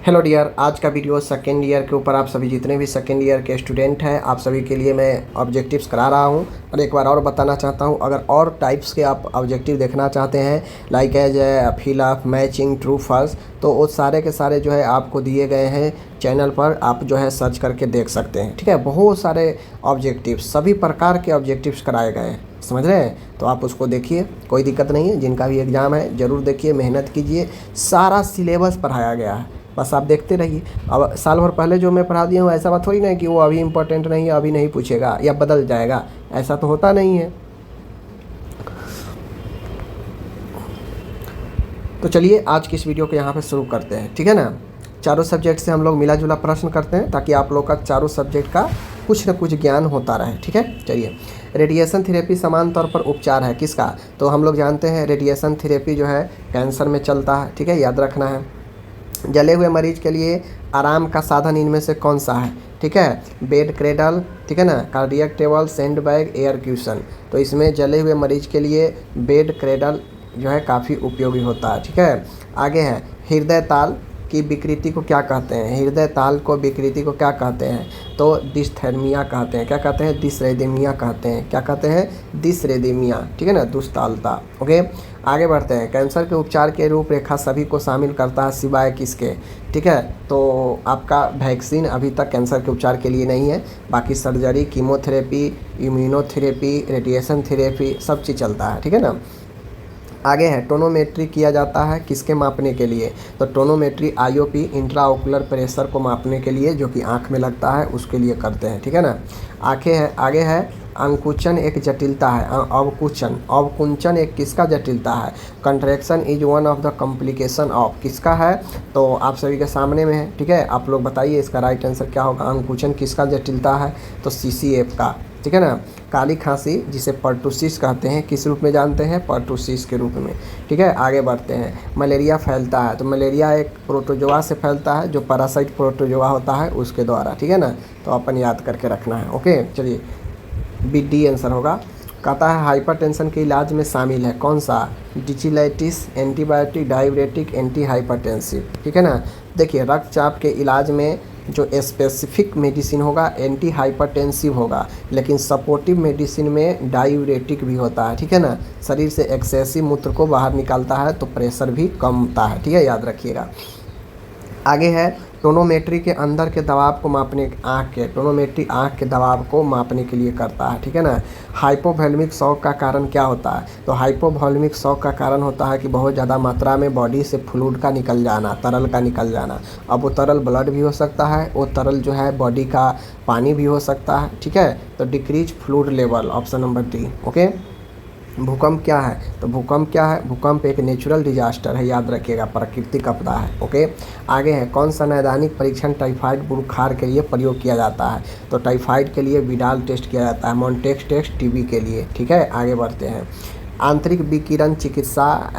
Hello dear, आज का video second year के ऊपर आप सभी जितने भी सेकेंड ईयर के स्टूडेंट हैं आप सभी के लिए मैं ऑब्जेक्टिव्स करा रहा हूं। और एक बार और बताना चाहता हूं, अगर और टाइप्स के आप ऑब्जेक्टिव देखना चाहते हैं like as fill of matching true false, तो वो सारे के सारे जो है आपको दिए गए हैं चैनल पर, आप जो है सर्च करके देख सकते हैं। ठीक है, बहुत सारे ऑब्जेक्टिव्स, सभी प्रकार के ऑब्जेक्टिव्स कराए गए हैं, समझ रहे हैं। तो आप उसको देखिए, कोई दिक्कत नहीं है। जिनका भी एग्ज़ाम है ज़रूर देखिए, मेहनत कीजिए। सारा सिलेबस पढ़ाया गया है, बस आप देखते रहिए। अब साल भर पहले जो मैं पढ़ा दिया हूँ ऐसा बात थोड़ी ना है कि वो अभी इम्पोर्टेंट नहीं है, अभी नहीं पूछेगा या बदल जाएगा, ऐसा तो होता नहीं है। तो चलिए आज की इस वीडियो को यहाँ पे शुरू करते हैं, ठीक है ना। चारों सब्जेक्ट से हम लोग मिला जुला प्रश्न करते हैं ताकि आप लोग का चारों सब्जेक्ट का कुछ न कुछ ज्ञान होता रहे, ठीक है। चलिए, रेडिएशन थेरेपी समान तौर पर उपचार है किसका? तो हम लोग जानते हैं रेडिएशन थेरेपी जो है कैंसर में चलता है, ठीक है, याद रखना है। जले हुए मरीज के लिए आराम का साधन इनमें से कौन सा है? ठीक है, बेड क्रेडल, ठीक है ना, cardiac table, sand bag, air caution. तो इसमें जले हुए मरीज के लिए बेड क्रेडल जो है काफ़ी उपयोगी होता है, ठीक है। आगे है हृदय ताल की विकृति को क्या कहते हैं? हृदय ताल को विकृति को क्या कहते हैं? तो डिस्थेर्मिया कहते हैं। क्या कहते हैं? डिसरेदेमिया कहते हैं। क्या कहते हैं? डिसरेदेमिया, ठीक है ना, दुष्तालता। ओके, आगे बढ़ते हैं। कैंसर के उपचार के रूपरेखा सभी को शामिल करता है सिवाय किसके? ठीक है, तो आपका वैक्सीन अभी तक कैंसर के उपचार के लिए नहीं है, बाकी surgery, chemotherapy, immunotherapy, radiation therapy सब चीज़ चलता है, ठीक है ना। आगे है टोनोमेट्री किया जाता है किसके मापने के लिए? तो टोनोमेट्री आईओपी, इंट्राओकुलर प्रेशर को मापने के लिए, जो कि आँख में लगता है, उसके लिए करते हैं, ठीक है ना। आगे है अंकुचन एक जटिलता है। अवकुंचन एक किसका जटिलता है? Contraction is one of the complication of, किसका है? तो आप सभी के सामने में है, ठीक है। आप लोग बताइए इसका राइट आंसर क्या होगा। अंकुचन किसका जटिलता है? तो सीसीएफ का, ठीक है ना। काली खांसी जिसे पर्टुसिस कहते हैं, किस रूप में जानते हैं? पर्टुसिस के रूप में, ठीक है। आगे बढ़ते हैं। मलेरिया फैलता है, तो मलेरिया एक प्रोटोजोआ से फैलता है, जो पैरासाइट प्रोटोजोआ होता है उसके द्वारा, ठीक है ना। तो अपन याद करके रखना है। ओके, चलिए बी डी आंसर होगा। कहता है हाइपरटेंशन के इलाज में शामिल है कौन सा? डिचिलाइटिस, एंटीबायोटिक, डायबिटिक, एंटी हाइपरटेंसिव, ठीक है ना। देखिए रक्तचाप के इलाज में जो स्पेसिफिक मेडिसिन होगा एंटी हाइपरटेंसिव होगा, लेकिन सपोर्टिव मेडिसिन में डायूरेटिक भी होता है, ठीक है ना। शरीर से एक्सेसिव मूत्र को बाहर निकालता है तो प्रेशर भी कम होता है, ठीक है, याद रखिएगा। आगे है टोनोमेट्री के अंदर के दबाव को मापने, टोनोमेट्री आँख के दबाव को मापने के लिए करता है, ठीक है ना। हाइपोवॉल्यूमिक शॉक का कारण क्या होता है? तो हाइपोवॉल्यूमिक शॉक का कारण होता है कि बहुत ज़्यादा मात्रा में बॉडी से फ्लूइड का निकल जाना, तरल का निकल जाना। अब वो तरल ब्लड भी हो सकता है, वो तरल जो है बॉडी का पानी भी हो सकता है, ठीक है। तो decrease fluid level, option number D. Okay, भूकंप क्या है? तो भूकंप क्या है? भूकंप एक नेचुरल डिजास्टर है, याद रखिएगा, प्राकृतिक आपदा है। ओके, आगे है कौन सा नैदानिक परीक्षण टाइफाइड बुखार के लिए प्रयोग किया जाता है? तो टाइफाइड के लिए विडाल टेस्ट किया जाता है, मॉन्टेक्स टेस्ट टीबी के लिए, ठीक है। आगे बढ़ते हैं। आंतरिक विकिरण चिकित्सा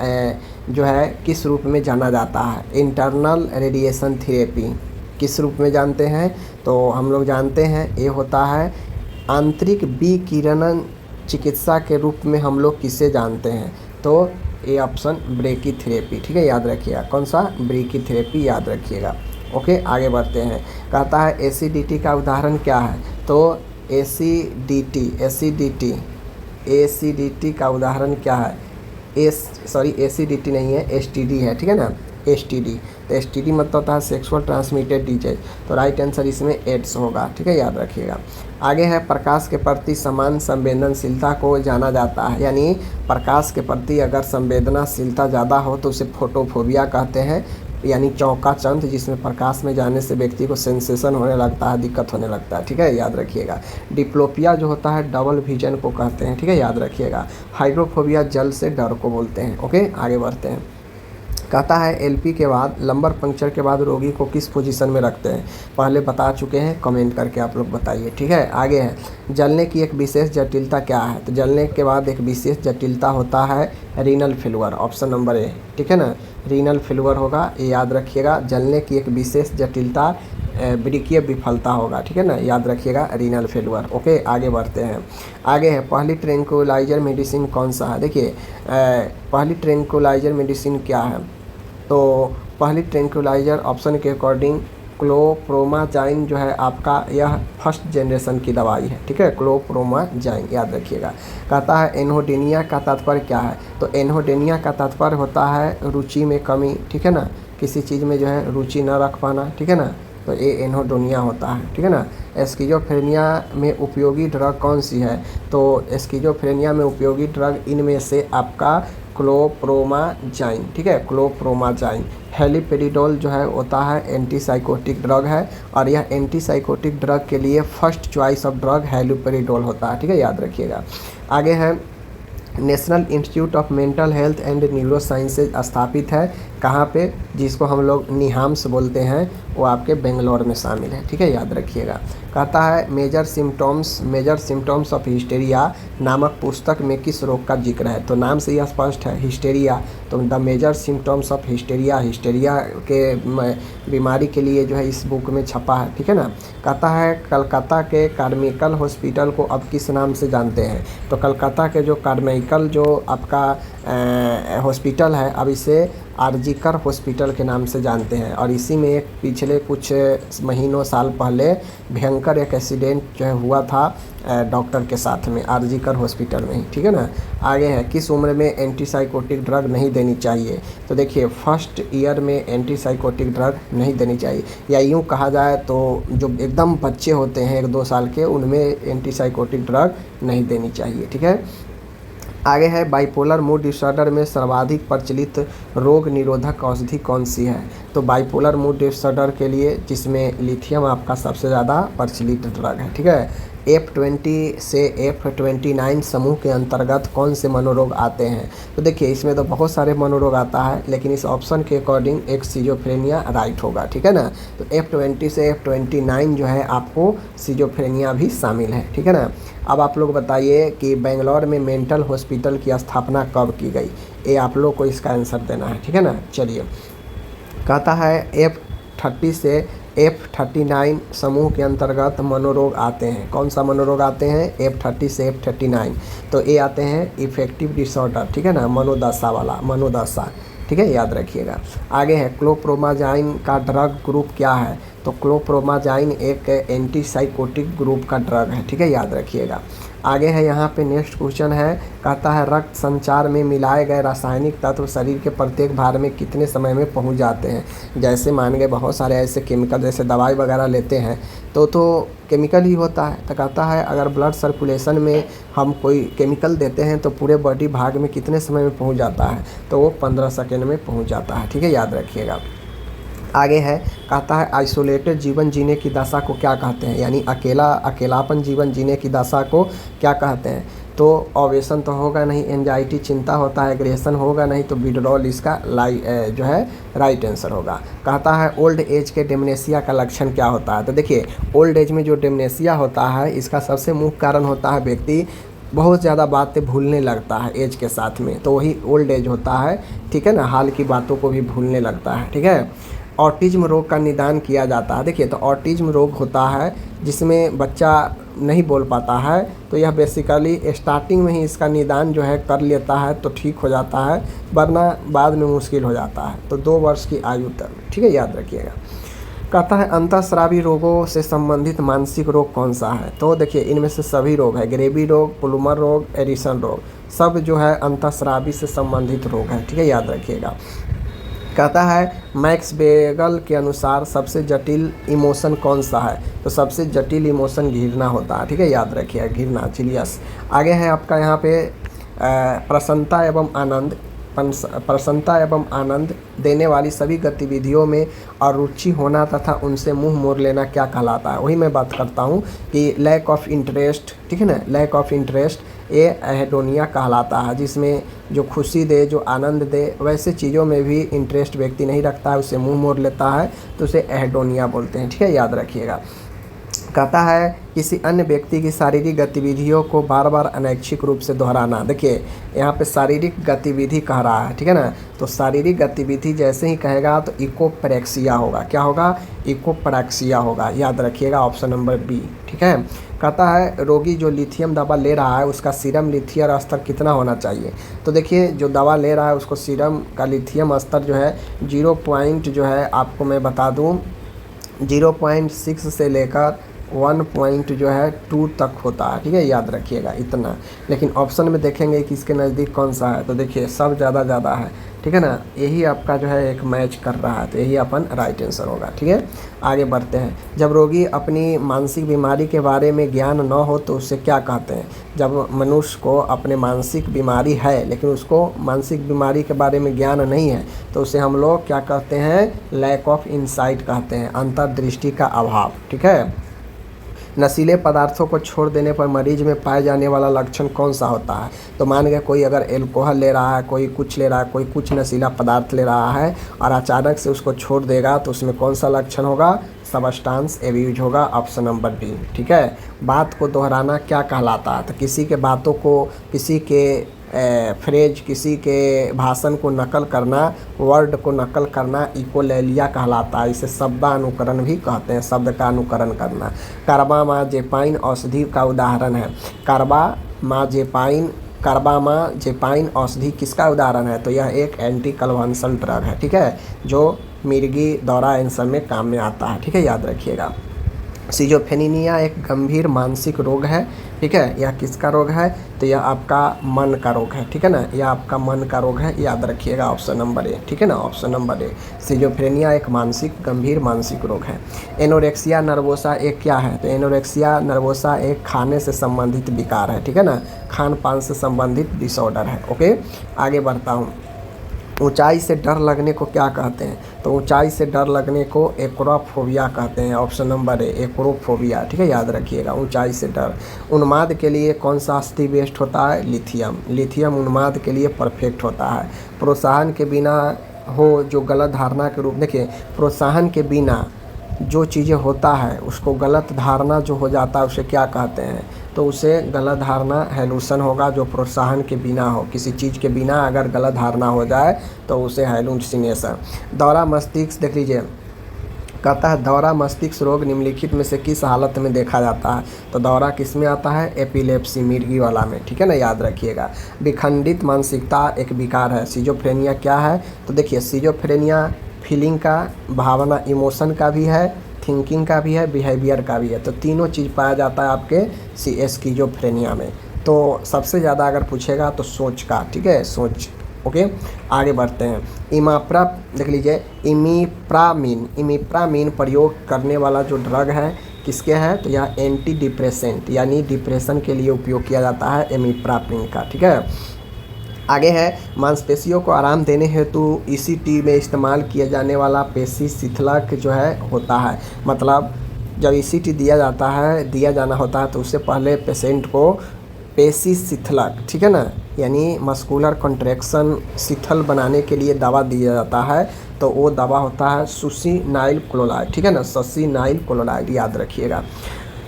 जो है किस रूप में जाना जाता है? इंटरनल रेडिएशन थेरेपी किस रूप में जानते हैं? तो हम लोग जानते हैं ये होता है आंतरिक विकिरण चिकित्सा के रूप में हम लोग किसे जानते हैं? तो ए ऑप्शन ब्रेकीथेरेपी, ठीक है, याद रखिएगा। कौन सा? ब्रेकीथेरेपी, याद रखिएगा। ओके, आगे बढ़ते हैं। कहता है एसिडिटी का उदाहरण क्या है? तो एसिडिटी का उदाहरण क्या है? एसिडिटी नहीं है, एसटीडी है, ठीक है ना, एसटीडी। तो एसटीडी मतलब होता है सेक्सुअल ट्रांसमिटेड डिजीज, तो राइट आंसर इसमें एड्स होगा, ठीक है, याद रखिएगा। आगे है प्रकाश के प्रति समान संवेदनशीलता को जाना जाता है, यानी प्रकाश के प्रति अगर संवेदनशीलता ज़्यादा हो तो उसे फोटोफोबिया कहते हैं, यानी चौका चंद, जिसमें प्रकाश में जाने से व्यक्ति को सेंसेशन होने लगता है, दिक्कत होने लगता है, ठीक है, याद रखिएगा। डिप्लोपिया जो होता है डबल विजन को कहते हैं, ठीक है, याद रखिएगा। हाइड्रोफोबिया जल से डर को बोलते हैं। ओके, आगे बढ़ते हैं। कहता है एलपी के बाद लंबर पंक्चर के बाद रोगी को किस पोजीशन में रखते हैं? पहले बता चुके हैं, कमेंट करके आप लोग बताइए, ठीक है। आगे है जलने की एक विशेष जटिलता क्या है? तो जलने के बाद एक विशेष जटिलता होता है renal failure, option number A, ठीक है ना, रीनल फेल्यूर होगा, ये याद रखिएगा। जलने की एक विशेष जटिलता वृक्कीय विफलता होगा, ठीक है ना, याद रखिएगा, रीनल फेल्यूर। ओके, आगे बढ़ते हैं। आगे है पहली ट्रैंक्विलाइजर मेडिसिन कौन सा है? देखिए पहली ट्रैंक्विलाइजर मेडिसिन क्या है? तो पहली ट्रैंक्विलाइजर ऑप्शन के अकॉर्डिंग क्लोप्रोमाजाइन जो है आपका यह फर्स्ट जनरेशन की दवाई है, ठीक है, क्लोप्रोमाजाइन याद रखिएगा। कहता है एनोडिनिया का तात्पर्य क्या है, तो एनोडिनिया का तात्पर्य होता है रुचि में कमी, ठीक है ना, किसी चीज़ में जो है रुचि न रख पाना, ठीक है ना, तो ये एनोडोनिया होता है, ठीक है ना। स्किज़ोफ्रेनिया में उपयोगी ड्रग कौन सी है, तो स्किज़ोफ्रेनिया में उपयोगी ड्रग इनमें से आपका क्लोप्रोमाजाइन, ठीक है, क्लोप्रोमाजाइन। हेलिपेरिडोल जो है होता है एंटीसाइकोटिक ड्रग है और यह एंटीसाइकोटिक ड्रग के लिए फर्स्ट चॉइस ऑफ ड्रग हेलिपेरिडोल होता है, ठीक है, याद रखिएगा। आगे है national institute of mental health and neuro sciences स्थापित है कहाँ पे, जिसको हम लोग निहाम्स बोलते हैं, वो आपके बेंगलोर में शामिल है, ठीक है, याद रखिएगा। कहता है मेजर सिम्टम्स ऑफ हिस्टेरिया नामक पुस्तक में किस रोग का जिक्र है, तो नाम से यह स्पष्ट है हिस्टेरिया, तो the major symptoms of hysteria के बीमारी के लिए जो है इस बुक में छपा है, ठीक है ना। कहता है कलकत्ता के कार्मिकल हॉस्पिटल को अब किस नाम से जानते हैं, तो कलकत्ता के जो कार्मिकल जो आपका हॉस्पिटल है अब इसे आरजीकर हॉस्पिटल के नाम से जानते हैं, और इसी में एक पिछले कुछ महीनों साल पहले भयंकर एक एक्सीडेंट जो है हुआ था डॉक्टर के साथ में आरजीकर हॉस्पिटल में ही, ठीक है ना। आगे है किस उम्र में एंटीसाइकोटिक ड्रग नहीं देनी चाहिए, तो देखिए फर्स्ट ईयर में एंटीसाइकोटिक ड्रग नहीं देनी चाहिए, या यूँ कहा जाए तो जो एकदम बच्चे होते हैं 1-2 साल के उनमें एंटीसाइकोटिक ड्रग नहीं देनी चाहिए, ठीक है। आगे है बाइपोलर मूड डिसऑर्डर में सर्वाधिक प्रचलित रोग निरोधक औषधि कौन सी है, तो बाइपोलर मूड डिसऑर्डर के लिए जिसमें लिथियम आपका सबसे ज़्यादा प्रचलित ड्रग है, ठीक है। F20 से F29 समूह के अंतर्गत कौन से मनोरोग आते हैं, तो देखिए इसमें तो बहुत सारे मनोरोग आता है, लेकिन इस ऑप्शन के अकॉर्डिंग एक सिजोफ्रेनिया राइट होगा, ठीक है ना। तो F20 से F29 जो है आपको सिजोफ्रेनिया भी शामिल है, ठीक है ना। अब आप लोग बताइए कि बेंगलोर में मेंटल हॉस्पिटल की स्थापना कब की गई, ये आप लोग को इसका आंसर देना है, ठीक है ना। चलिए कहता है F30 से F39 समूह के अंतर्गत मनोरोग आते हैं, कौन सा मनोरोग आते हैं F30 से F39, तो ये आते हैं इफेक्टिव डिसऑर्डर, ठीक है ना, मनोदशा वाला, मनोदशा, ठीक है, याद रखिएगा। आगे है क्लोप्रोमाजाइन का ड्रग ग्रुप क्या है, तो क्लोप्रोमाजाइन एक एंटीसाइकोटिक ग्रुप का ड्रग है, ठीक है, याद रखिएगा। आगे है यहाँ पे नेक्स्ट क्वेश्चन है, कहता है रक्त संचार में मिलाए गए रासायनिक तत्व शरीर के प्रत्येक भाग में कितने समय में पहुँच जाते हैं, जैसे मान गए बहुत सारे ऐसे केमिकल जैसे दवाई वगैरह लेते हैं तो केमिकल ही होता है, तो कहता है अगर ब्लड सर्कुलेशन में हम कोई केमिकल देते हैं तो पूरे बॉडी भाग में कितने समय में पहुँच जाता है, तो वो 15 सेकेंड में पहुँच जाता है, ठीक है, याद रखिएगा। आगे है कहता है आइसोलेटेड जीवन जीने की दशा को क्या कहते हैं, यानी अकेलापन जीवन जीने की दशा को क्या कहते हैं, तो ऑवेशन तो होगा नहीं, एंजाइटी चिंता होता है, एग्रेशन होगा नहीं, तो विड्रॉल इसका जो है राइट आंसर होगा। कहता है ओल्ड एज के डिमेंशिया का लक्षण क्या होता है, तो देखिए ओल्ड एज में जो डिमेंशिया होता है इसका सबसे मुख्य कारण होता है व्यक्ति बहुत ज़्यादा बातें भूलने लगता है एज के साथ में, तो वही ओल्ड एज होता है, ठीक है ना, हाल की बातों को भी भूलने लगता है, ठीक है। ऑटिज्म रोग का निदान किया जाता है, देखिए तो ऑटिज्म रोग होता है जिसमें बच्चा नहीं बोल पाता है, तो यह बेसिकली स्टार्टिंग में ही इसका निदान जो है कर लेता है तो ठीक हो जाता है, वरना बाद में मुश्किल हो जाता है, तो 2 वर्ष की आयु तक, ठीक है, याद रखिएगा। कहता है अंतःस्रावी रोगों से संबंधित मानसिक रोग कौन सा है, तो देखिए इनमें से सभी रोग है, ग्रेवी रोग, पुलमर रोग, एडिसन रोग, सब जो है अंतःस्रावी से संबंधित रोग है, ठीक है, याद रखिएगा। कहता है मैक्स बेगल के अनुसार सबसे जटिल इमोशन कौन सा है, तो सबसे जटिल इमोशन घृणा होता है, ठीक है, याद रखिए घृणा, चिलियस। आगे है आपका यहाँ पे प्रसन्नता एवं आनंद देने वाली सभी गतिविधियों में अरुचि होना तथा उनसे मुंह मोड़ लेना क्या कहलाता है, वही मैं बात करता हूँ कि लैक ऑफ इंटरेस्ट, ठीक है ना, लैक ऑफ इंटरेस्ट ये एहेडोनिया कहलाता है, जिसमें जो खुशी दे, जो आनंद दे, वैसे चीज़ों में भी इंटरेस्ट व्यक्ति नहीं रखता है, उसे मुंह मोड़ लेता है, तो उसे एहेडोनिया बोलते हैं, ठीक है, याद रखिएगा। कहता है किसी अन्य व्यक्ति की शारीरिक गतिविधियों को बार बार अनैच्छिक रूप से दोहराना। देखिए यहाँ पे शारीरिक गतिविधि कह रहा है, ठीक है ना। तो शारीरिक गतिविधि जैसे ही कहेगा तो इकोप्रेक्सिया होगा। क्या होगा? इकोप्रेक्सिया होगा। याद रखिएगा ऑप्शन नंबर बी, ठीक है। कहता है रोगी जो लिथियम दवा ले रहा है उसका सीरम लिथियम स्तर कितना होना चाहिए। तो देखिए जो दवा ले रहा है उसको सीरम का लिथियम स्तर जो है 0 जो है आपको मैं बता दूँ 0.6 से लेकर 1.2 तक होता है, ठीक है। याद रखिएगा इतना। लेकिन ऑप्शन में देखेंगे कि इसके नज़दीक कौन सा है, तो देखिए सब ज़्यादा है, ठीक है ना। यही आपका जो है एक मैच कर रहा है, तो यही अपन राइट आंसर होगा, ठीक है। आगे बढ़ते हैं। जब रोगी अपनी मानसिक बीमारी के बारे में ज्ञान न हो तो उसे क्या कहते हैं। जब मनुष्य को अपने मानसिक बीमारी है लेकिन उसको मानसिक बीमारी के बारे में ज्ञान नहीं है तो उसे हम लोग क्या कहते हैं? लैक ऑफ इंसाइट कहते हैं, अंतर्दृष्टि का अभाव, ठीक है। नशीले पदार्थों को छोड़ देने पर मरीज में पाए जाने वाला लक्षण कौन सा होता है। तो मान के कोई अगर एल्कोहल ले रहा है, कोई कुछ ले रहा है, कोई कुछ नशीला पदार्थ ले रहा है और अचानक से उसको छोड़ देगा तो उसमें कौन सा लक्षण होगा? सबस्टांस एब्यूज होगा, ऑप्शन नंबर डी, ठीक है। बात को दोहराना क्या कहलाता है। तो किसी के बातों को, किसी के फ्रेज, किसी के भाषण को नकल करना, वर्ड को नकल करना इकोलेलिया कहलाता है। इसे शब्दानुकरण भी कहते हैं, शब्द का अनुकरण करना। कार्बामाजेपाइन औषधि का उदाहरण है। कार्बामाजेपाइन औषधि किसका उदाहरण है। तो यह एक एंटी कन्वल्सन ड्रग है, ठीक है, जो मिर्गी, दौरा इन सब में काम में आता है, ठीक है। याद रखिएगा। सिजोफ्रेनिया एक गंभीर मानसिक रोग है, ठीक है। यह किसका रोग है। तो यह आपका मन का रोग है, ठीक है ना। यह आपका मन का रोग है, याद रखिएगा ऑप्शन नंबर ए, ठीक है ना। ऑप्शन नंबर ए, सिजोफ्रेनिया एक गंभीर मानसिक रोग है। एनोरेक्सिया नर्वोसा एक क्या है। तो एनोरेक्सिया नर्वोसा एक खाने से संबंधित विकार है, ठीक है ना, खान पान से संबंधित डिसऑर्डर है। ओके, आगे बढ़ता हूँ। ऊंचाई से डर लगने को क्या कहते हैं। तो ऊंचाई से डर लगने को एक्रोफोबिया कहते हैं, ऑप्शन नंबर ए, एक्रोफोबिया, ठीक है। याद रखिएगा ऊंचाई से डर। उन्माद के लिए कौन सा औषधि बेस्ट होता है। लिथियम उन्माद के लिए परफेक्ट होता है। प्रोत्साहन के बिना हो जो गलत धारणा के रूप, देखिए प्रोत्साहन के बिना जो चीज़ें होता है उसको गलत धारणा जो हो जाता है उसे क्या कहते हैं। तो उसे गलत धारणा हेलुसन होगा, जो प्रोत्साहन के बिना हो, किसी चीज़ के बिना अगर गलत धारणा हो जाए तो उसे हेलुसिनेशन। दौरा मस्तिष्क देख लीजिए, कहता है दौरा मस्तिष्क रोग निम्नलिखित में से किस हालत में देखा जाता है। तो दौरा किस में आता है। एपिलेप्सी, मिर्गी वाला में, ठीक है ना। याद रखिएगा। विखंडित मानसिकता एक विकार है। सिजोफ्रेनिया क्या है। तो देखिए सिजोफ्रेनिया फीलिंग का, भावना, इमोशन का भी है, थिंकिंग का भी है, बिहेवियर का भी है। तो तीनों चीज़ पाया जाता है आपके स्किज़ोफ्रेनिया में। तो सबसे ज़्यादा अगर पूछेगा तो सोच का, ठीक है, सोच। ओके, आगे बढ़ते हैं। इमाप्रा देख लीजिए, इमिप्रामिन प्रयोग करने वाला जो ड्रग है किसके है। तो यह एंटी डिप्रेसेंट यानी डिप्रेशन के लिए उपयोग किया जाता है इमिप्रामिन का, ठीक है। आगे है मांसपेशियों को आराम देने हेतु ईसीटी में इस्तेमाल किया जाने वाला पेशी शिथिलक जो है होता है। मतलब जब ईसीटी दिया जाना होता है तो उससे पहले पेशेंट को पेशी शिथिलक, ठीक है ना, यानी मस्कुलर कॉन्ट्रैक्शन शिथिल बनाने के लिए दवा दिया जाता है। तो वो दवा होता है सुसिनाइल क्लोराइड, ठीक है ना, सुसिनाइल क्लोराइड, याद रखिएगा।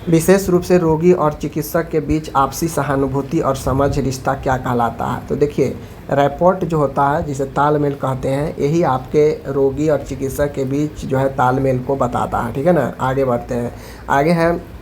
विशेष रूप से रोगी और चिकित्सक के बीच आपसी सहानुभूति और समझ रिश्ता क्या कहलाता है। तो देखिए रैपोर्ट जो होता है जिसे तालमेल कहते हैं, यही आपके रोगी और चिकित्सक के बीच जो है तालमेल को बताता है, ठीक है ना। आगे बढ़ते हैं। आगे है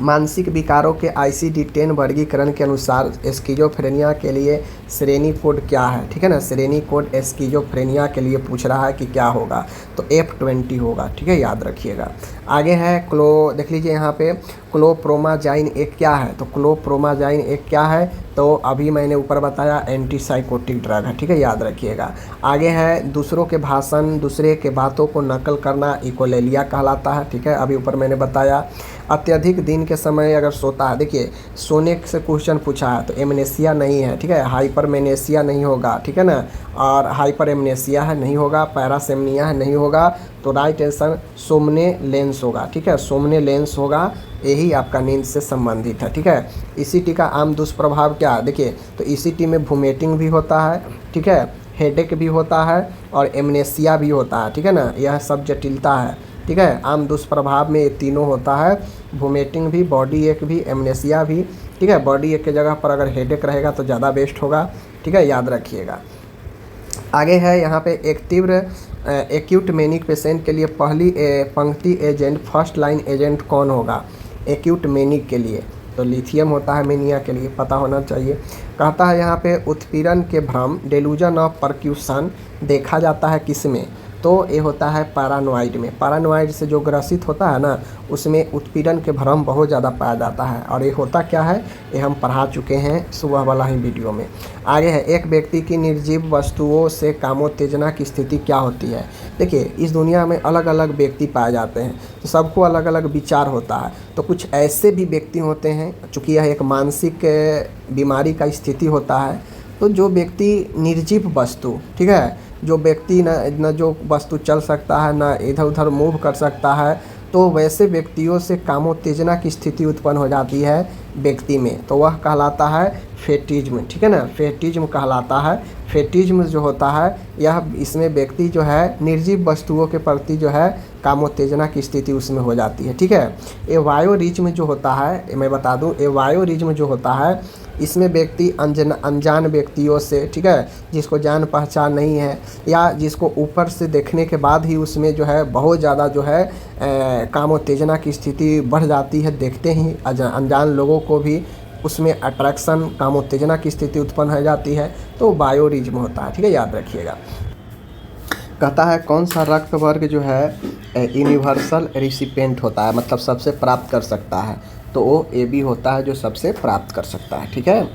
मानसिक विकारों के ICD-10 वर्गीकरण के अनुसार स्किज़ोफ्रेनिया के लिए श्रेणी कोड क्या है, ठीक है ना। श्रेणी कोड स्किज़ोफ्रेनिया के लिए पूछ रहा है कि क्या होगा। तो F20 होगा, ठीक है, याद रखिएगा। आगे है देख लीजिए यहाँ पे क्लोप्रोमाजाइन एक क्या है। तो क्लोप्रोमाजाइन एक क्या है। तो अभी मैंने ऊपर बताया एंटीसाइकोटिक ड्रग है, ठीक है, याद रखिएगा। आगे है दूसरों के भाषण, दूसरे के बातों को नकल करना इकोलेलिया कहलाता है, ठीक है, अभी ऊपर मैंने बताया। अत्यधिक दिन के समय अगर सोता है, देखिए सोने से क्वेश्चन पूछा है तो एमनेसिया नहीं है, ठीक है, हाइपरमेनेसिया नहीं होगा, ठीक है ना, और हाइपर एमनेसिया है नहीं होगा, पैरासेमनिया है नहीं होगा। तो राइट आंसर सोमनेलेंस होगा, ठीक है, सोमनेलेंस होगा, यही आपका नींद से संबंधित है, ठीक है। ईसीटी का आम दुष्प्रभाव क्या है। देखिए तो ईसीटी में वोमिटिंग भी होता है, ठीक है, हेडेक भी होता है और एमनेसिया भी होता है, ठीक है ना। यह सब जटिलता है, ठीक है। आम दुष्प्रभाव में ये तीनों होता है, वोमिटिंग भी, बॉडी एक भी, एमनेसिया भी, ठीक है। बॉडी एक की जगह पर अगर हेडेक रहेगा तो ज़्यादा बेस्ट होगा, ठीक है, याद रखिएगा। आगे है यहाँ पे एक तीव्र एक्यूट मैनिक पेशेंट के लिए पहली पंक्ति एजेंट, फर्स्ट लाइन एजेंट कौन होगा एक्यूट मैनिक के लिए? तो लिथियम होता है मेनिया के लिए, पता होना चाहिए। कहता है यहाँ पे उत्पीड़न के भ्रम, डेलूजन ऑफ परक्यूशन देखा जाता है किस में? तो ये होता है पैरानोइड में। पैरानोइड से जो ग्रसित होता है ना, उसमें उत्पीड़न के भ्रम बहुत ज़्यादा पाया जाता है। और ये होता क्या है, ये हम पढ़ा चुके हैं सुबह वाला ही वीडियो में। आगे है, एक व्यक्ति की निर्जीव वस्तुओं से कामोत्तेजना की स्थिति क्या होती है? देखिए, इस दुनिया में अलग अलग व्यक्ति पाए जाते हैं, तो सबको अलग अलग विचार होता है। तो कुछ ऐसे भी व्यक्ति होते हैं, चूँकि यह एक मानसिक बीमारी का स्थिति होता है, तो जो व्यक्ति निर्जीव वस्तु, ठीक है, जो व्यक्ति न जो वस्तु चल सकता है, ना इधर उधर मूव कर सकता है, तो वैसे व्यक्तियों से कामोत्तेजना की स्थिति उत्पन्न हो जाती है व्यक्ति में, तो वह कहलाता है फेटिज्म, ठीक है ना, फेटिज्म कहलाता है। फेटिज्म जो होता है, यह इसमें व्यक्ति जो है निर्जीव वस्तुओं के प्रति जो है कामोत्तेजना की स्थिति उसमें हो जाती है, ठीक है। ये वायोरिज्म जो होता है, मैं बता दूं, ये वायोरिज्म जो होता है, इसमें व्यक्ति अनजान व्यक्तियों से, ठीक है, जिसको जान पहचान नहीं है, या जिसको ऊपर से देखने के बाद ही उसमें जो है बहुत ज़्यादा जो है कामोत्तेजना की स्थिति बढ़ जाती है, देखते ही अनजान लोगों को भी उसमें अट्रैक्शन, कामोत्तेजना की स्थिति उत्पन्न हो जाती है, तो वायोरिज्म होता है, ठीक है, याद रखिएगा। कहता है कौन सा रक्त वर्ग जो है यूनिवर्सल रिसिपेंट होता है, मतलब सबसे प्राप्त कर सकता है? तो वो ए बी होता है, जो सबसे प्राप्त कर सकता है, ठीक है।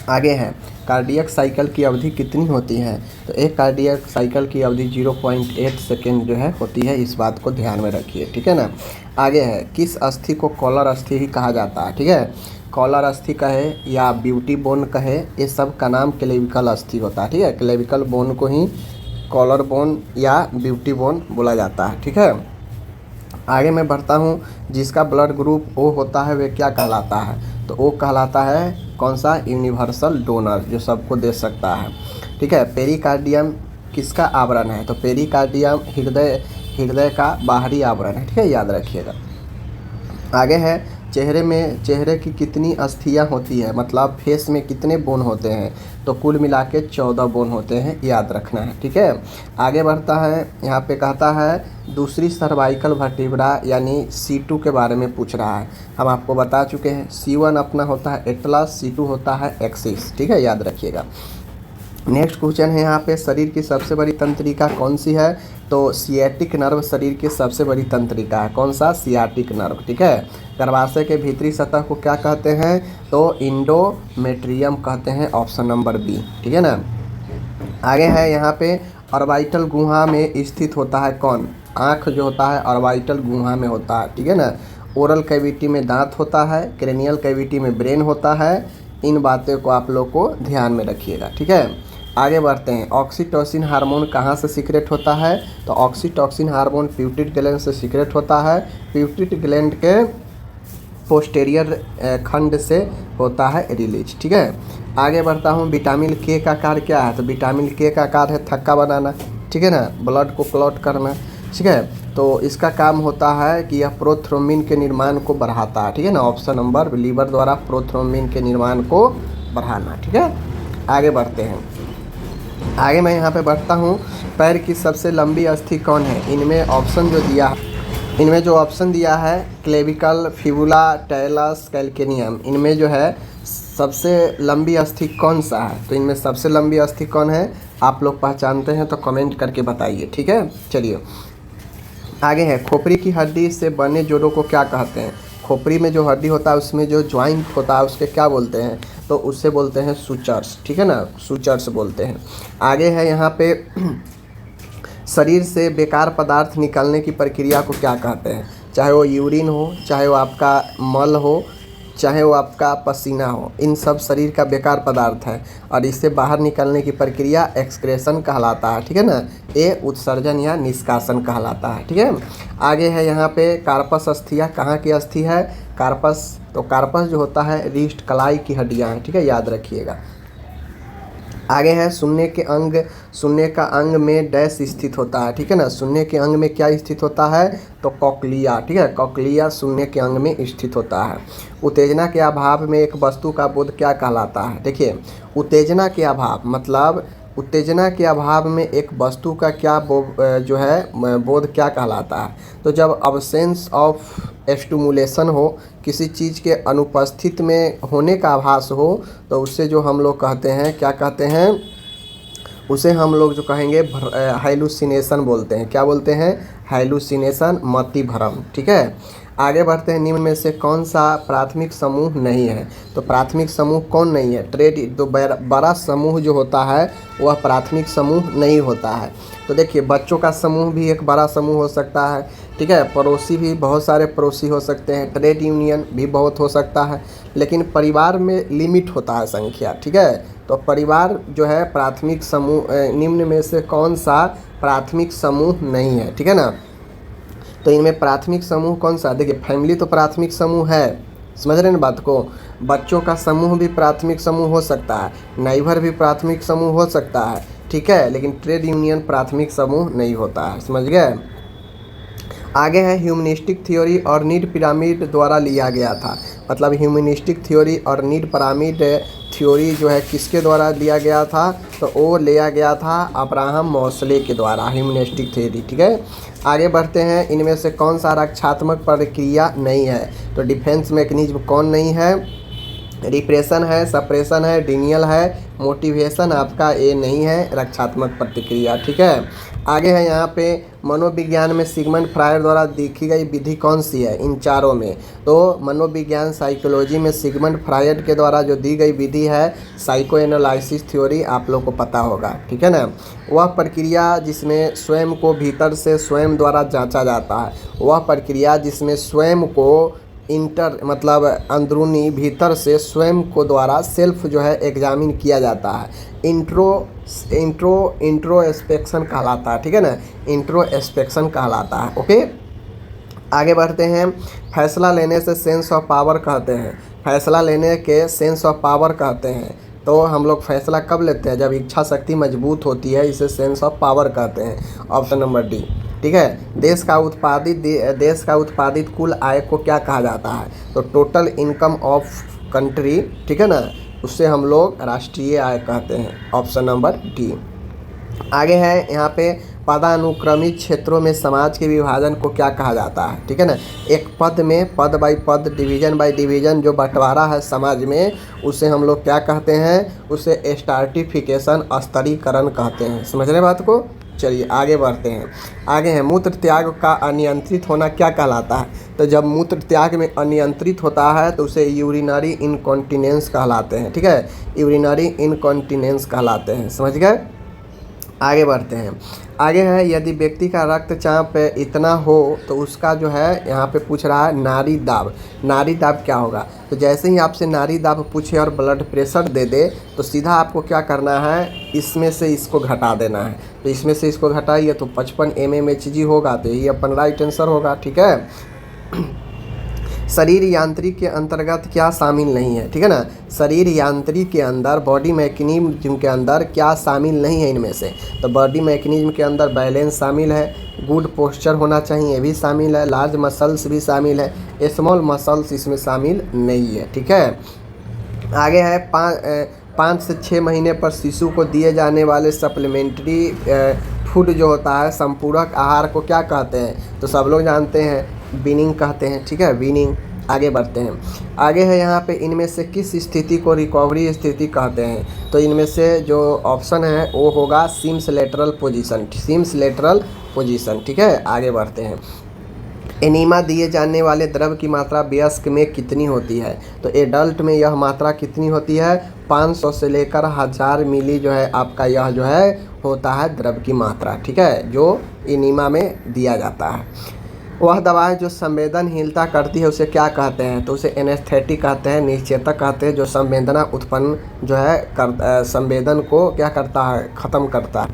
आगे है, कार्डियक साइकिल की अवधि कितनी होती है? तो एक कार्डियक साइकिल की अवधि 0.8 सेकेंड जो है होती है, इस बात को ध्यान में रखिए, ठीक है ना। आगे है, किस अस्थि को कॉलर अस्थि ही कहा जाता है? ठीक है, कॉलर अस्थि कहे या ब्यूटी बोन कहे, ये सब का नाम क्लेविकल अस्थि होता है, ठीक है। क्लेविकल बोन को ही कॉलर बोन या ब्यूटी बोन बोला जाता है, ठीक है। आगे मैं बढ़ता हूँ, जिसका ब्लड ग्रुप ओ होता है वे क्या कहलाता है? तो ओ कहलाता है कौन सा? यूनिवर्सल डोनर, जो सबको दे सकता है, ठीक है। पेरिकार्डियम किसका आवरण है? तो पेरिकार्डियम हृदय का बाहरी आवरण है, ठीक है, याद रखिएगा। आगे है, चेहरे की कितनी अस्थियाँ होती है, मतलब फेस में कितने बोन होते हैं? तो कुल मिला के 14 बोन होते हैं, याद रखना है, ठीक है। आगे बढ़ता है, यहाँ पे कहता है दूसरी सर्वाइकल वर्टिब्रा यानी C2 के बारे में पूछ रहा है। हम आपको बता चुके हैं, C1 अपना होता है एटलस, C2 होता है एक्सिस, ठीक है, याद रखिएगा। नेक्स्ट क्वेश्चन है यहाँ पे, शरीर की सबसे बड़ी तंत्रिका कौन सी है? तो सियाटिक नर्व शरीर की सबसे बड़ी तंत्रिका है। कौन सा? सियाटिक नर्व, ठीक है। गर्भाशय के भीतरी सतह को क्या कहते हैं? तो इंडोमेट्रियम कहते हैं, ऑप्शन नंबर बी, ठीक है ना। आगे है यहाँ पे, ऑर्बिटल गुहा में स्थित होता है कौन? आँख जो होता है ऑर्बिटल गुहा में होता है, ठीक है ना। ओरल कैविटी में दांत होता है, क्रेनियल कैविटी में ब्रेन होता है। इन बातों को आप लोग को ध्यान में रखिएगा, ठीक है। आगे बढ़ते हैं, ऑक्सीटोसिन हार्मोन कहाँ से सीक्रेट होता है? तो ऑक्सीटोसिन हार्मोन प्यूटिड ग्लैंड से सीक्रेट होता है। प्यूटिड ग्लैंड के पोस्टेरियर खंड से होता है रिलीज, ठीक है। आगे बढ़ता हूँ, विटामिन के का कार्य क्या है? तो विटामिन के का कार्य है थक्का बनाना, ठीक है ना, ब्लड को क्लॉट करना, ठीक है। तो इसका काम होता है कि यह प्रोथ्रोम्बिन के निर्माण को बढ़ाता है, ठीक है ना, ऑप्शन नंबर, लीवर द्वारा प्रोथ्रोम्बिन के निर्माण को बढ़ाना, ठीक है। आगे बढ़ते हैं, आगे मैं यहाँ पे बढ़ता हूँ, पैर की सबसे लंबी अस्थि कौन है? इनमें ऑप्शन जो दिया है, इनमें जो ऑप्शन दिया है क्लेविकल, फिबुला, टैलस, कैल्केनियम, इनमें जो है सबसे लंबी अस्थि कौन सा है? तो इनमें सबसे लंबी अस्थि कौन है? आप लोग पहचानते हैं तो कमेंट करके बताइए, ठीक है। चलिए आगे है, खोपड़ी की हड्डी से बने जोड़ों को क्या कहते हैं? खोपड़ी में जो हड्डी होता है उसमें जो ज्वाइंट होता है उसके क्या बोलते हैं? तो उससे बोलते हैं सुचर्स, ठीक है ना, सुचर्स बोलते हैं। आगे है यहाँ पे, शरीर से बेकार पदार्थ निकलने की प्रक्रिया को क्या कहते हैं? चाहे वो यूरिन हो, चाहे वो आपका मल हो, चाहे वो आपका पसीना हो, इन सब शरीर का बेकार पदार्थ है और इससे बाहर निकलने की प्रक्रिया एक्सक्रेशन कहलाता है, ठीक है ना। ये उत्सर्जन या निष्कासन कहलाता है, ठीक है। आगे है यहाँ पे, कार्पस अस्थिया कहाँ की अस्थि है? कार्पस, तो कार्पस जो होता है रिस्ट कलाई की हड्डियाँ हैं, ठीक है, याद रखिएगा। आगे है सुनने का अंग में डैश स्थित होता है, ठीक है ना। सुनने के अंग में क्या स्थित होता है, तो कॉक्लिया, ठीक है। कॉक्लिया सुनने के अंग में स्थित होता है। उत्तेजना के अभाव में एक वस्तु का बोध क्या कहलाता है। देखिए, उत्तेजना के अभाव मतलब उत्तेजना के अभाव में एक वस्तु का क्या जो है बोध क्या कहलाता है। तो जब अब्सेंस ऑफ स्टिमुलेशन हो, किसी चीज़ के अनुपस्थित में होने का आभास हो, तो उससे जो हम लोग कहते हैं, क्या कहते हैं, उसे हम लोग जो कहेंगे हाइलुसिनेशन बोलते हैं। क्या बोलते हैं, हाइलुसिनेशन, मति भ्रम, ठीक है। आगे बढ़ते हैं, निम्न में से कौन सा प्राथमिक समूह नहीं है। तो प्राथमिक समूह कौन नहीं है, ट्रेड, तो बड़ा समूह जो होता है वह प्राथमिक समूह नहीं होता है। तो देखिए, बच्चों का समूह भी एक बड़ा समूह हो सकता है, ठीक है। पड़ोसी भी बहुत सारे पड़ोसी हो सकते हैं, ट्रेड यूनियन भी बहुत हो सकता है, लेकिन परिवार में लिमिट होता है संख्या, ठीक है। तो परिवार जो है प्राथमिक समूह, निम्न में से कौन सा प्राथमिक समूह नहीं है, ठीक है ना। तो इनमें प्राथमिक समूह कौन सा, देखिए फैमिली तो प्राथमिक समूह है, समझ रहे हैं ना बात को। बच्चों का समूह भी प्राथमिक समूह हो सकता है, नाइबर भी प्राथमिक समूह हो सकता है, ठीक है, लेकिन ट्रेड यूनियन प्राथमिक समूह नहीं होता है, समझ गए। आगे है ह्यूमनिस्टिक थ्योरी और नीड पिरामिड द्वारा लिया गया था। मतलब ह्यूमनिस्टिक थ्योरी और नीड पिरामिड थ्योरी जो है किसके द्वारा लिया गया था, तो वो लिया गया था अब्राहम मौसले के द्वारा, ह्यूमनिस्टिक थ्योरी, ठीक है। आगे बढ़ते हैं, इनमें से कौन सा रक्षात्मक प्रक्रिया नहीं है। तो डिफेंस मैकेनिज्म कौन नहीं है, रिप्रेशन है, सप्रेशन है, डिनियल है, मोटिवेशन आपका ए नहीं है, रक्षात्मक प्रतिक्रिया, ठीक है। आगे है यहाँ पे मनोविज्ञान में सिगमंड फ्रायड द्वारा देखी गई विधि कौन सी है इन चारों में। तो मनोविज्ञान साइकोलॉजी में सिगमंड फ्रायड के द्वारा जो दी गई विधि है साइको एनालिसिस थ्योरी, आप लोग को पता होगा, ठीक है ना। वह प्रक्रिया जिसमें स्वयं को भीतर से स्वयं द्वारा जांचा जाता है, वह प्रक्रिया जिसमें स्वयं को मतलब अंदरूनी भीतर से स्वयं को द्वारा सेल्फ जो है एग्जामिन किया जाता है, इंट्रोस्पेक्शन कहलाता है, ठीक है ना, इंट्रोस्पेक्शन कहलाता है, ओके। आगे बढ़ते हैं, फैसला लेने से सेंस ऑफ पावर कहते हैं, फैसला लेने के सेंस ऑफ पावर कहते हैं। तो हम लोग फैसला कब लेते हैं, जब इच्छा शक्ति मजबूत होती है, इसे सेंस ऑफ पावर कहते हैं, ऑप्शन नंबर डी, ठीक है। देश का उत्पादित कुल आय को क्या कहा जाता है, तो टोटल इनकम ऑफ कंट्री, ठीक है ना, उससे हम लोग राष्ट्रीय आय कहते हैं, ऑप्शन नंबर डी। आगे है यहाँ पे पदानुक्रमित क्षेत्रों में समाज के विभाजन को क्या कहा जाता है, ठीक है ना। एक पद में पद बाई पद, डिवीजन बाई डिवीजन जो बंटवारा है समाज में, उसे हम लोग क्या कहते हैं, उसे स्ट्रैटिफिकेशन, स्तरीकरण कहते हैं, समझ रहे बात को। चलिए आगे बढ़ते हैं। आगे है मूत्र त्याग का अनियंत्रित होना क्या कहलाता है। तो जब मूत्र त्याग में अनियंत्रित होता है तो उसे यूरिनरी इनकॉन्टिनेंस कहलाते हैं, ठीक है, यूरिनरी इनकॉन्टिनेंस कहलाते हैं, समझ गए। आगे बढ़ते हैं। आगे है, यदि व्यक्ति का रक्तचाप इतना हो तो उसका जो है यहाँ पे पूछ रहा है नाड़ी दाब। नाड़ी दाब क्या होगा, तो जैसे ही आपसे नाड़ी दाब पूछे और ब्लड प्रेशर दे दे तो सीधा आपको क्या करना है, इसमें से इसको घटा देना है। तो इसमें से इसको घटाइए तो 55 mmHg होगा, तो यही अपन राइट आंसर होगा, ठीक है। शरीर यांत्रिक के अंतर्गत क्या शामिल नहीं है, ठीक है ना। शरीर यांत्रिक के अंदर, बॉडी मैकेनिज्म के अंदर क्या शामिल नहीं है इनमें से, तो बॉडी मैकेनिज्म के अंदर बैलेंस शामिल है, गुड पोस्चर होना चाहिए भी शामिल है, लार्ज मसल्स भी शामिल है, स्मॉल मसल्स इसमें शामिल नहीं है, ठीक है। आगे है 5 से 6 महीने पर शिशु को दिए जाने वाले सप्लीमेंट्री फूड जो होता है, संपूरक आहार को क्या कहते हैं, तो सब लोग जानते हैं वीनिंग कहते हैं, ठीक है, वीनिंग। आगे बढ़ते हैं। आगे है यहाँ पे, इनमें से किस स्थिति को रिकवरी स्थिति कहते हैं, तो इनमें से जो ऑप्शन है वो होगा Sims lateral position, Sims lateral position, ठीक है। आगे बढ़ते हैं। एनीमा दिए जाने वाले द्रव की मात्रा वयस्क में कितनी होती है, तो एडल्ट में यह मात्रा कितनी होती है, 500 से लेकर 1000 मिली जो है आपका यह जो है होता है द्रव की मात्रा, ठीक है, जो एनीमा में दिया जाता है। वह दवाएं जो संवेदनहीनता करती है उसे क्या कहते हैं, तो उसे एनेस्थेटिक कहते हैं, निश्चेतक कहते हैं, जो संवेदना उत्पन्न जो है संवेदन को क्या करता है, ख़त्म करता है।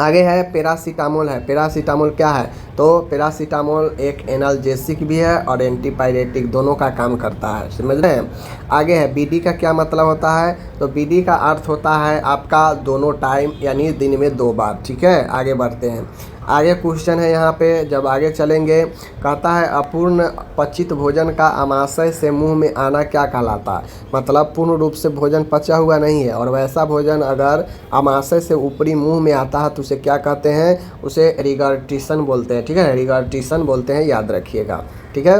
आगे है पैरासीटामोल है। पैरासीटामोल क्या है? तो पैरासीटामोल एक एनाल्जेसिक भी है और एंटीपायरेटिक, दोनों का काम करता है, समझ रहे हैं। आगे है बीडी का क्या मतलब होता है? तो बीडी का अर्थ होता है आपका दोनों टाइम, यानी दिन में 2 बार, ठीक है। आगे बढ़ते हैं। आगे क्वेश्चन है यहाँ पे, जब आगे चलेंगे, कहता है अपूर्ण पचित भोजन का आमाशय से मुंह में आना क्या कहलाता है? मतलब पूर्ण रूप से भोजन पचा हुआ नहीं है और वैसा भोजन अगर आमाशय से ऊपरी मुंह में आता है तो उसे क्या कहते हैं? उसे रिगर्टिशन बोलते हैं, ठीक है। रिगर्टिशन बोलते हैं, याद रखिएगा, ठीक है।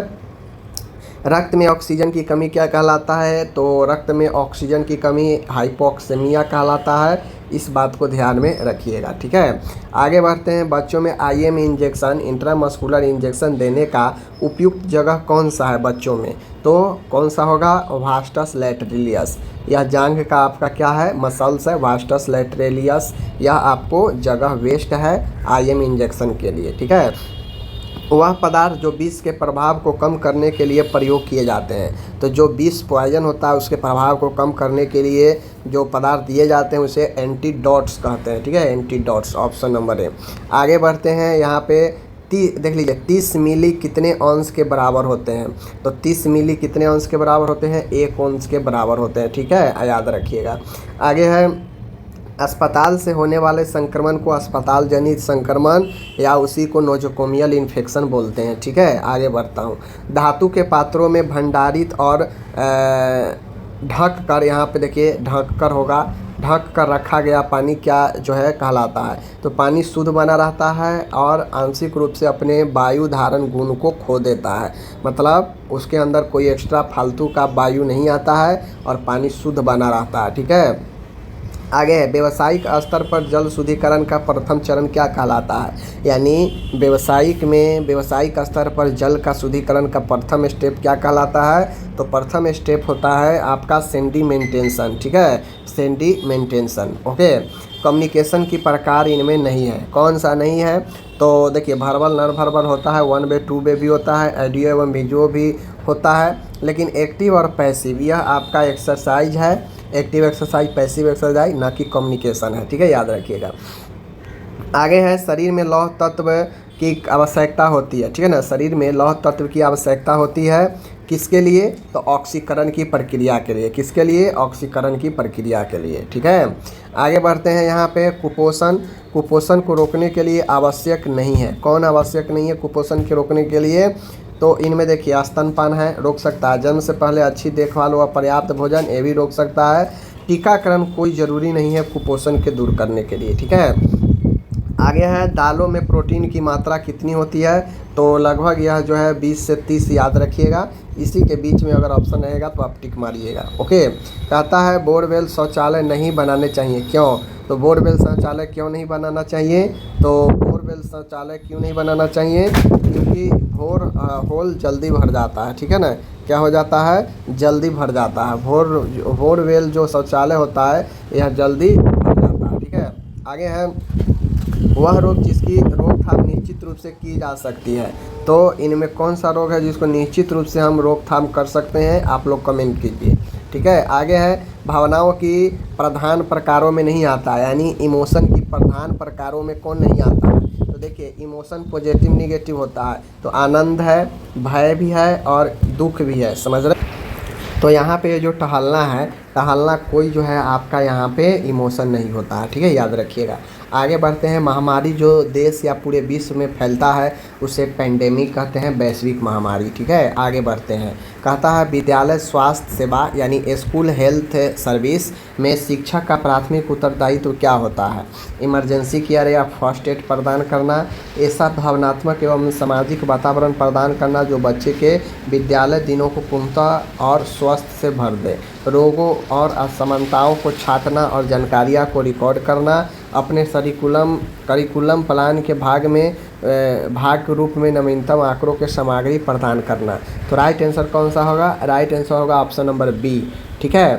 रक्त में ऑक्सीजन की कमी क्या कहलाता है? तो रक्त में ऑक्सीजन की कमी हाइपोक्सेमिया कहलाता है, इस बात को ध्यान में रखिएगा, ठीक है। आगे बढ़ते हैं। बच्चों में आईएम इंजेक्शन, इंट्रामस्कुलर इंजेक्शन देने का उपयुक्त जगह कौन सा है बच्चों में? तो कौन सा होगा? वास्टस लैटेरियस। यह जांघ का आपका क्या है? मसल्स है, वास्टस लैटेरियस। यह आपको जगह वेस्ट है आईएम इंजेक्शन के लिए, ठीक है। वह पदार्थ जो विष के प्रभाव को कम करने के लिए प्रयोग किए जाते हैं। तो जो विष पॉइजन होता है उसके प्रभाव को कम करने के लिए जो पदार्थ दिए जाते हैं उसे एंटीडोट्स कहते हैं, ठीक है। Antidotes, option number A. आगे बढ़ते हैं। यहाँ पे देख लीजिए 30 मिली कितने अंश के बराबर होते हैं? तो 30 मिली कितने अंश के बराबर होते हैं? 1 अंश के बराबर होते हैं, ठीक है, याद रखिएगा। आगे है अस्पताल से होने वाले संक्रमण को अस्पताल जनित संक्रमण या उसी को नोजोकोमियल इन्फेक्शन बोलते हैं, ठीक है। आगे बढ़ता हूँ। धातु के पात्रों में भंडारित और ढक कर, यहाँ पे देखिए ढक कर होगा, ढक कर रखा गया पानी क्या जो है कहलाता है? तो पानी शुद्ध बना रहता है और आंशिक रूप से अपने वायु धारण गुण को खो देता है, मतलब उसके अंदर कोई एक्स्ट्रा फालतू का वायु नहीं आता है और पानी शुद्ध बना रहता है, ठीक है। आगे है व्यावसायिक स्तर पर जल शुद्धिकरण का प्रथम चरण क्या कहलाता है? यानी व्यावसायिक स्तर पर जल का शुद्धिकरण का प्रथम स्टेप क्या कहलाता है? तो प्रथम स्टेप होता है आपका सेडिमेंटेशन, ठीक है, सेडिमेंटेशन, ओके। कम्युनिकेशन की प्रकार इनमें नहीं है, कौन सा नहीं है? तो देखिए वर्बल, नॉन वर्बल होता है, 1 वे 2 वे भी होता है, ऑडियो एवं वीडियो भी होता है, लेकिन एक्टिव और पैसिव यह आपका एक्सरसाइज है। एक्टिव एक्सरसाइज, पैसिव एक्सरसाइज, ना कि कम्युनिकेशन है, ठीक है, याद रखिएगा। आगे है शरीर में लौह तत्व की आवश्यकता होती है, ठीक है ना। शरीर में लौह तत्व की आवश्यकता होती है किसके लिए? तो ऑक्सीकरण की प्रक्रिया के लिए। किसके लिए? ऑक्सीकरण की प्रक्रिया के लिए, ठीक है। आगे बढ़ते हैं। यहाँ पे कुपोषण को रोकने के लिए आवश्यक नहीं है। कौन आवश्यक नहीं है कुपोषण के रोकने के लिए? तो इनमें देखिए स्तनपान है, रोक सकता है। जन्म से पहले अच्छी देखभाल व पर्याप्त भोजन, ये भी रोक सकता है। टीकाकरण कोई ज़रूरी नहीं है कुपोषण के दूर करने के लिए, ठीक है। आगे है दालों में प्रोटीन की मात्रा कितनी होती है? तो लगभग यह जो है 20 से 30, याद रखिएगा। इसी के बीच में अगर ऑप्शन रहेगा तो आप टिक मारिएगा, ओके। कहता है बोरवेल शौचालय नहीं बनाने चाहिए, क्यों? तो बोरवेल शौचालय क्यों नहीं बनाना चाहिए? तो बोरवेल शौचालय क्यों नहीं बनाना चाहिए? क्योंकि होल जल्दी भर जाता है, ठीक है ना। क्या हो जाता है? जल्दी भर जाता है। बोरवेल जो शौचालय होता है यह जल्दी भर जाता है, ठीक है। आगे है वह रोग जिसकी रोकथाम निश्चित रूप से की जा सकती है। तो इनमें कौन सा रोग है जिसको निश्चित रूप से हम रोकथाम कर सकते हैं? आप लोग कमेंट कीजिए, ठीक है। आगे है भावनाओं की प्रधान प्रकारों में नहीं आता, यानी इमोशन की प्रधान प्रकारों में कौन नहीं आता है? तो देखिए इमोशन पॉजिटिव निगेटिव होता है, तो आनंद है, भय भी है और दुख भी है, समझ रहे। तो यहाँ पे जो टहलना है, टहलना कोई जो है आपका यहाँ पे इमोशन नहीं होता है, ठीक है, याद रखिएगा। आगे बढ़ते हैं। महामारी जो देश या पूरे विश्व में फैलता है उसे पेंडेमिक कहते हैं, वैश्विक महामारी, ठीक है। आगे बढ़ते हैं। कहता है विद्यालय स्वास्थ्य सेवा यानी स्कूल हेल्थ सर्विस में शिक्षक का प्राथमिक उत्तरदायित्व क्या होता है? इमरजेंसी केयर या फर्स्ट एड प्रदान करना, ऐसा भावनात्मक एवं सामाजिक वातावरण प्रदान करना जो बच्चे के विद्यालय दिनों को पूर्णतः और स्वस्थ से भर दे, रोगों और असमानताओं को छांटना और जानकारियाँ को रिकॉर्ड करना, अपने करिकुलम प्लान के भाग के रूप में नवीनतम आंकड़ों के सामग्री प्रदान करना। तो राइट आंसर कौन सा होगा? राइट आंसर होगा ऑप्शन नंबर बी, ठीक है।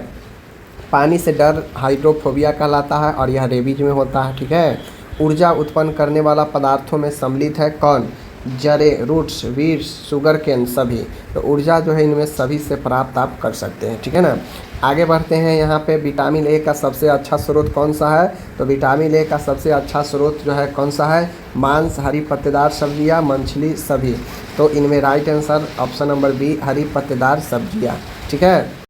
पानी से डर हाइड्रोफोबिया कहलाता है और यह रेबीज में होता है, ठीक है। ऊर्जा उत्पन्न करने वाला पदार्थों में सम्मिलित है कौन? जड़ें, रूट्स, वीड्स, शुगर केन सभी। तो ऊर्जा जो है इनमें सभी से प्राप्त आप कर सकते हैं, ठीक है ना। आगे बढ़ते हैं, यहाँ पे विटामिन ए का सबसे अच्छा स्रोत कौन सा है? तो विटामिन ए का सबसे अच्छा स्रोत जो है कौन सा है? मांस, हरी पत्तेदार सब्जियाँ, मछली सभी। तो इनमें right answer option number B, हरी पत्तेदार सब्जियाँ, ठीक है।